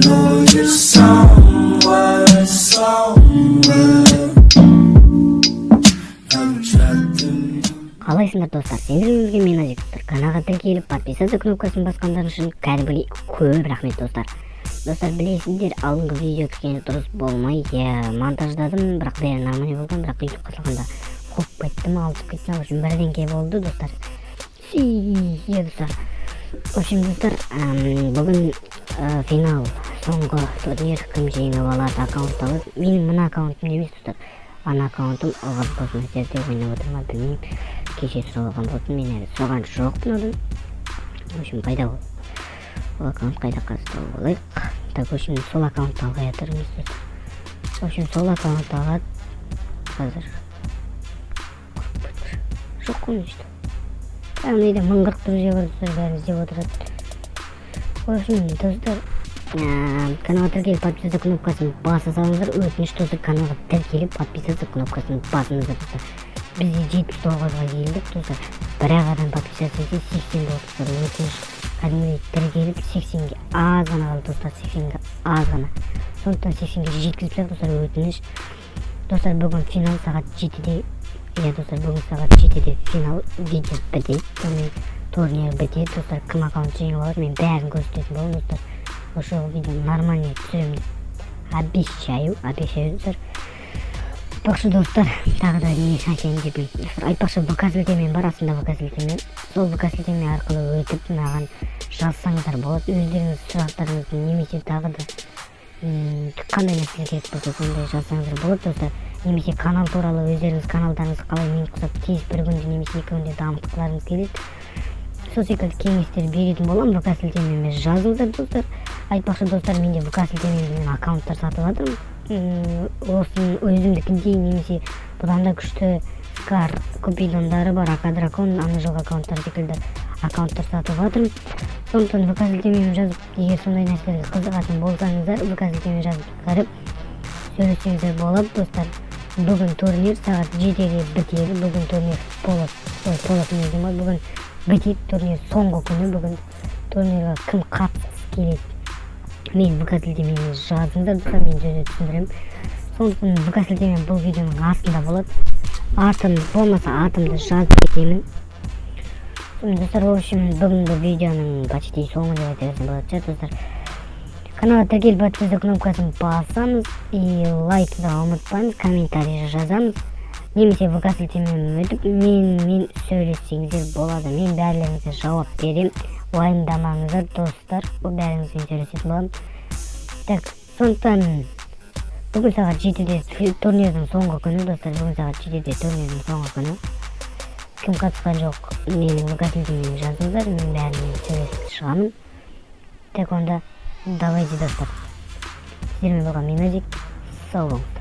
know you're somewhere, somewhere. I'm trapped in you. Қалайсыңдар достар, сендерге мен Азиктер. Каналға тіркеліп подписаться кнопкасын басқандар үшін кәдімгідей көп рахмет достар. Достар, білесіңдер, алдыңғы видео кішкене дұрыс болмай, монтаждадым, бірақ бәрі нормально болған, бірақ YouTube қосылғанда қойып кеттім, алып кеттім. В общем, бірдеңке болды достар. Достар. В общем, достар, бүгін финал, соңғы турнир, кім жеңіп алады аккаунт алып. Менің мына аккаунтым емес достар. Ана аккаунтым оған космостерде ойнап отырма, білмеймін. Кеше сұралған болсын, мен әлі соған жоқпын одан. В общем, қайда ол? Ол аккаунт қайда қазды болайық. Так, в общем, сол аккаунтты алғай атырмыз достар. В общем, сол аккаунтты алады. Қазір. Жоқ қой нешті. Кәдімгідей мыңғырық друзья бар достар, бәрін іздеп отырады. В общем, достар, каналға тіркеліп подписаться кнопкасын баса салыңыздар. Өтініш достар, каналға тіркеліп подписаться кнопкасын басыңыздар достар. Бізде 79-ға келдік достар. Бірақ адам подписаться ете 80 болды достар. Өтініш кәдімгідей тіркеліп 80-ге аз ғана қалды достар, 80-ге аз ғана. Сондықтан 80-ге жеткізіп достар өтініш. Достар, бүгін финал сағат 7-де. Достар, бүгін сағат 7-де финал видео бітеді. Сонымен турнир бітеді достар. Кім аккаунт жеңіп алады, мен бәрін көрсететін боламын достар. Ошол видео нормально түсіремін. Обещаю достар. Айтпақшы достар, тағы да не шашайын деп айтпақшы, ВК сілтемен бар, астында ВК сілтемен. Сол ВК сілтеме арқылы өтіп маған жазсаңыздар болады. Өздеріңіз сұрақтарыңызды немесе тағы да қандай нәрсе керек болса сондай жазсаңыздар болады достар. Немесе канал туралы өздеріңіз каналдарыңыз қалай мен құсап тез бір күнде немесе 2 күнде дамытқыларыңыз келеді. Сол секілді кеңестер беретін боламын. ВК сілтемеме жазыңыздар достар. Айтпақшы достар, менде ВК сілтемемен аккаунттар сатып жатырмын. Осын өзімдікіндей немесе бұдан да күшті Скар, Купидондары бар, Акадракон, ана жылғы аккаунттар секілді аккаунттар сатып жатырмын. Сондықтан ВК сілтемеме жазып, егер сондай нәрселерге қызығатын болсаңыздар, ВК сілтеме жазып кіріп сөйлесеңіздер болады достар. Бүгін турнир сағат 7-де бітеді. Бүгін турнир бүгін бітеді турнир соңғы күні. Бүгін турнирға кім қатысқысы келеді, мен ВК сілтемені жазыңдар достар, мен сөз түсіндіремін. Сондықтан ВК сілтеме бұл видеоның астында болады. Артым болмаса атымды жазып кетемін. Достар, в общем, бүгінгі видеоның почти соңы деп айтатын болады достар. Каналға тіркеліп подписаться кнопкасын басамыз и лайкты да ұмытпаңыз, комментарий жазамыз. Немесе ВК сілтемемен өтіп мен сөйлессеңіздер болады. Мен бәрілеріңізге жауап берем. Уайымдамаңыздар достар, бұл бәріңізбен сөйлесетін боламын. Так, сондықтан бүгін сағат 7-де турнирдің соңғы күні достар, бүгін сағат 7-де турнирдің соңғы күні. Кім қатысқан жоқ, менің ВК сілтемемен жазыңыздар, мен бәрімен сөйлесіп шығамын. Так, онда давайте достар. Сіздермен болған мен Азик, сау болыңыздар.